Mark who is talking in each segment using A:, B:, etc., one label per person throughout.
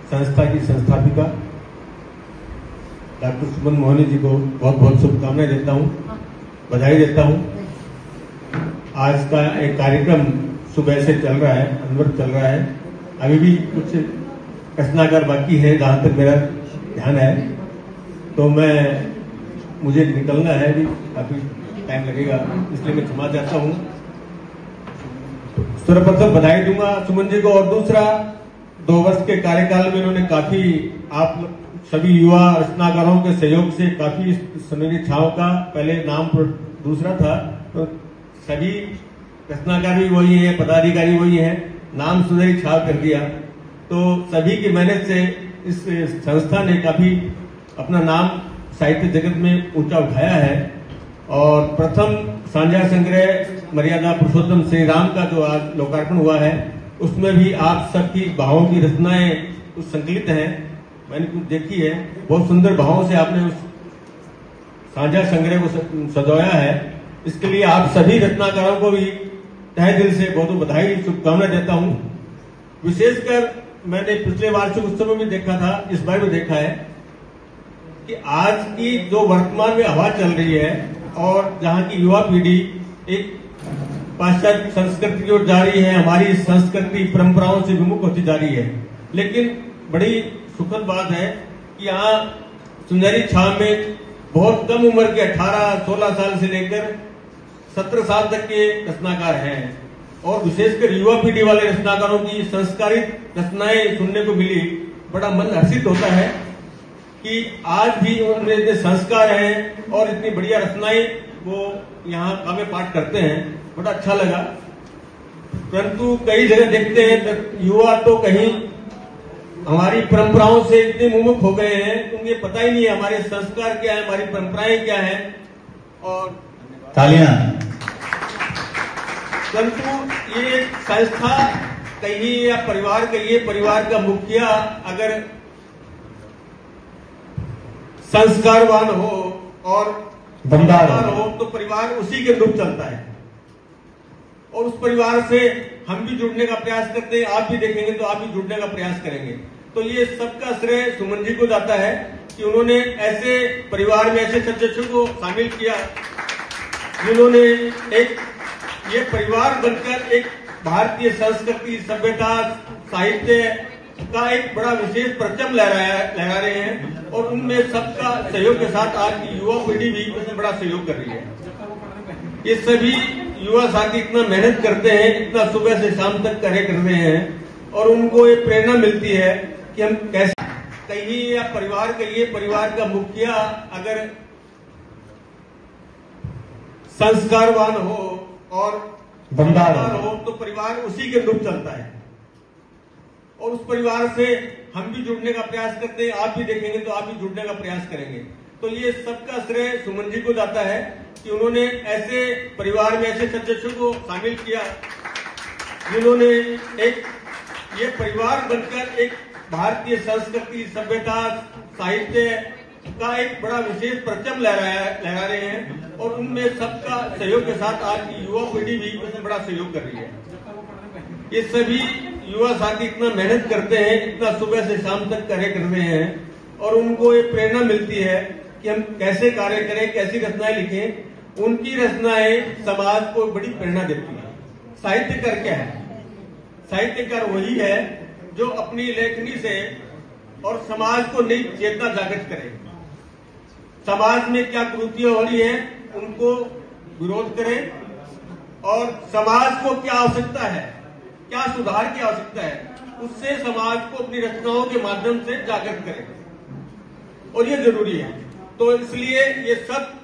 A: संस्था की संस्थापिका डॉक्टर सुमन मोहनी जी को बहुत बहुत शुभकामनाएं देता हूं, बधाई देता हूं। आज का एक कार्यक्रम सुबह से चल रहा है, अनवरत चल रहा है। अभी भी कुछ रचनाकार बाकी है जहां तक मेरा ध्यान है, तो मुझे निकलना है, भी काफी टाइम लगेगा, इसलिए मैं क्षमा चाहता हूं। सर्वप्रथम बधाई दूंगा सुमन जी को, और दूसरा 2 वर्ष के कार्यकाल में इन्होंने काफी आप सभी युवा रचनाकारों के सहयोग से काफी सुनहरी छांव का पहले नाम दूसरा था, तो सभी रचनाकार भी वही है, पदाधिकारी वही है, नाम सुनहरी छांव कर दिया। तो सभी की मेहनत से इस संस्था ने काफी अपना नाम साहित्य जगत में ऊंचा उठाया है। और प्रथम साझा संग्रह मर्यादा पुरुषोत्तम श्री राम का जो आज लोकार्पण हुआ है, उसमें भी आप सबकी भावों की रचनाएं कुछ संकलित हैं, मैंने कुछ देखी है। बहुत सुंदर भावों से आपने उस साझा संग्रह को सजाया है। इसके लिए आप सभी रचनाकारों को भी तहे दिल से बहुत बधाई, शुभकामनाएं देता हूं। विशेषकर मैंने पिछले वार्षिक उत्सव में देखा था, इस बार भी देखा है कि आज की जो वर्तमान में हवा चल रही है और जहां की युवा पीढ़ी एक पाश्चात्य संस्कृति की ओर जा रही है, हमारी संस्कृति परंपराओं से विमुख होती जा रही है। लेकिन बड़ी सुखद बात है कि यहाँ सुनहरी छाव में बहुत कम उम्र के 18-16 साल से लेकर 17 साल तक के रचनाकार हैं, और विशेषकर युवा पीढ़ी वाले रचनाकारों की संस्कारित रचनाएं सुनने को मिली। बड़ा मन हर्षित होता है कि आज भी उनमें इतने संस्कार हैं और इतनी बढ़िया रचनाएं वो यहाँ काव्य पाठ करते हैं, बड़ा अच्छा लगा। परंतु कई जगह देखते हैं तो युवा तो कहीं हमारी परंपराओं से इतने विमुख हो गए हैं, उन्हें पता ही नहीं है हमारे संस्कार क्या है, हमारी परंपराएं क्या है। और
B: तालियां।
A: परंतु ये संस्था कहीं या परिवार कहिए, परिवार का मुखिया अगर संस्कारवान हो और बंदार हो तो परिवार उसी के अनुरूप चलता है, और उस परिवार से हम भी जुड़ने का प्रयास करते हैं। आप भी देखेंगे तो आप भी जुड़ने का प्रयास करेंगे। तो ये सबका श्रेय सुमन जी को जाता है कि उन्होंने ऐसे परिवार में ऐसे सदस्यों को शामिल किया जिन्होंने ये परिवार बनकर एक भारतीय संस्कृति, सभ्यता, साहित्य का एक बड़ा विशेष परचम लहरा रहे हैं, और उनमें सबका सहयोग के साथ आज की युवा पीढ़ी भी उसमें बड़ा सहयोग कर रही है। ये सभी युवा साथी इतना मेहनत करते हैं, इतना सुबह से शाम तक कार्य कर रहे हैं, और उनको ये प्रेरणा मिलती है कि हम कैसे कहीं या परिवार कहिए, परिवार का मुखिया अगर संस्कारवान हो और बंदार हो तो परिवार उसी के अनुरूप चलता है, और उस परिवार से हम भी जुड़ने का प्रयास करते हैं। आप भी देखेंगे तो आप भी जुड़ने का प्रयास करेंगे। तो ये सबका श्रेय सुमन जी को जाता है कि उन्होंने ऐसे परिवार में ऐसे सदस्यों को शामिल किया जिन्होंने ये परिवार बनकर एक भारतीय संस्कृति, सभ्यता, साहित्य का एक बड़ा विशेष परचम लहरा रहे हैं, और उनमें सबका सहयोग के साथ आज की युवा पीढ़ी भी उसमें बड़ा सहयोग कर रही है। ये सभी युवा साथी इतना मेहनत करते हैं, इतना सुबह से शाम तक कार्य कर रहे हैं, और उनको ये प्रेरणा मिलती है कि हम कैसे कार्य करें, कैसी रचनाएं लिखें। उनकी रचनाएं समाज को बड़ी प्रेरणा देती है। साहित्यकार क्या है? साहित्यकार वही है जो अपनी लेखनी से और समाज को नई चेतना जागृत करे, समाज में क्या कुरीतियां हो रही है उनको विरोध करे, और समाज को क्या आवश्यकता है, क्या सुधार की आवश्यकता है, उससे समाज को अपनी रचनाओं के माध्यम से जागृत करे, और ये जरूरी है। तो इसलिए ये सब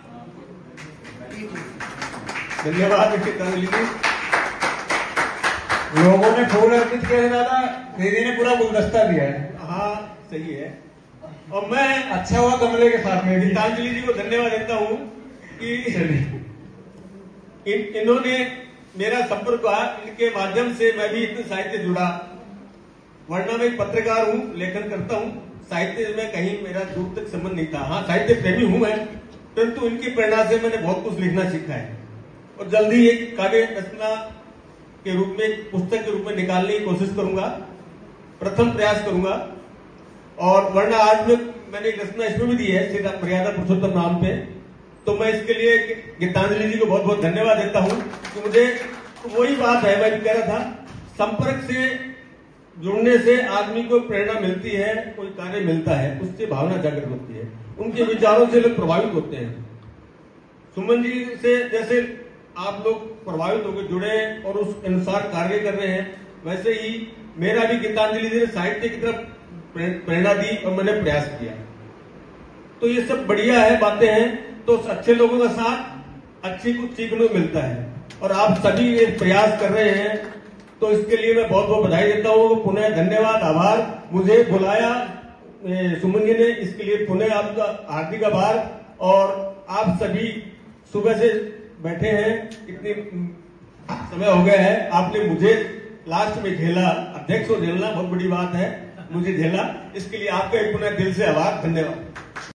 A: धन्यवाद।
B: लोगों ने फूल अर्पित किया दादा, दीदी ने पूरा गुलदस्ता दिया है।
A: हाँ सही है, और मैं
B: अच्छा हुआ गमले के साथ में
A: गीतांजलि जी को धन्यवाद देता हूँ कि इन्होंने मेरा संपर्क हुआ, इनके माध्यम से मैं भी इतने साहित्य जुड़ा। वरना मैं पत्रकार हूँ, लेखन करता हूँ, साहित्य में कहीं मेरा दूर तक संबंध नहीं था। हाँ साहित्य प्रेमी हूँ मैं, परंतु इनकी प्रेरणा से मैंने बहुत कुछ लिखना सीखा है, और जल्दी एक काव्य रचना के रूप में, पुस्तक के रूप में निकालने की कोशिश करूंगा, प्रथम प्रयास करूंगा। और वरना आज में मैंने एक रचना इसमें भी दी है श्री मर्यादा पुरुषोत्तम नाम पे, तो मैं इसके लिए गीतांजलि जी को बहुत बहुत धन्यवाद देता हूं कि मुझे वही बात है, मैं भी कह रहा था, संपर्क से जुड़ने से आदमी को प्रेरणा मिलती है, कोई कार्य मिलता है, उससे भावना जागृत होती है, उनके विचारों से लोग प्रभावित होते हैं। सुमन जी से जैसे आप लोग प्रभावित होकर जुड़े और उस अनुसार कार्य कर रहे हैं, वैसे ही मेरा भी गीतांजलि जी ने साहित्य की तरफ प्रेरणा दी और मैंने प्रयास किया। तो ये सब बढ़िया है, बातें हैं। तो अच्छे लोगों का साथ अच्छी कुछ सीखने को मिलता है और आप सभी ये प्रयास कर रहे हैं, तो इसके लिए मैं बहुत बहुत बधाई देता हूँ। पुनः धन्यवाद, आभार। मुझे बुलाया सुमन जी ने, इसके लिए पुनः आपका हार्दिक आभार। और आप सभी सुबह से बैठे हैं, इतनी समय हो गया है, आपने मुझे लास्ट में झेला, अध्यक्ष को झेलना बहुत बड़ी बात है, मुझे झेला, इसके लिए आपका पुनः दिल से आभार, धन्यवाद।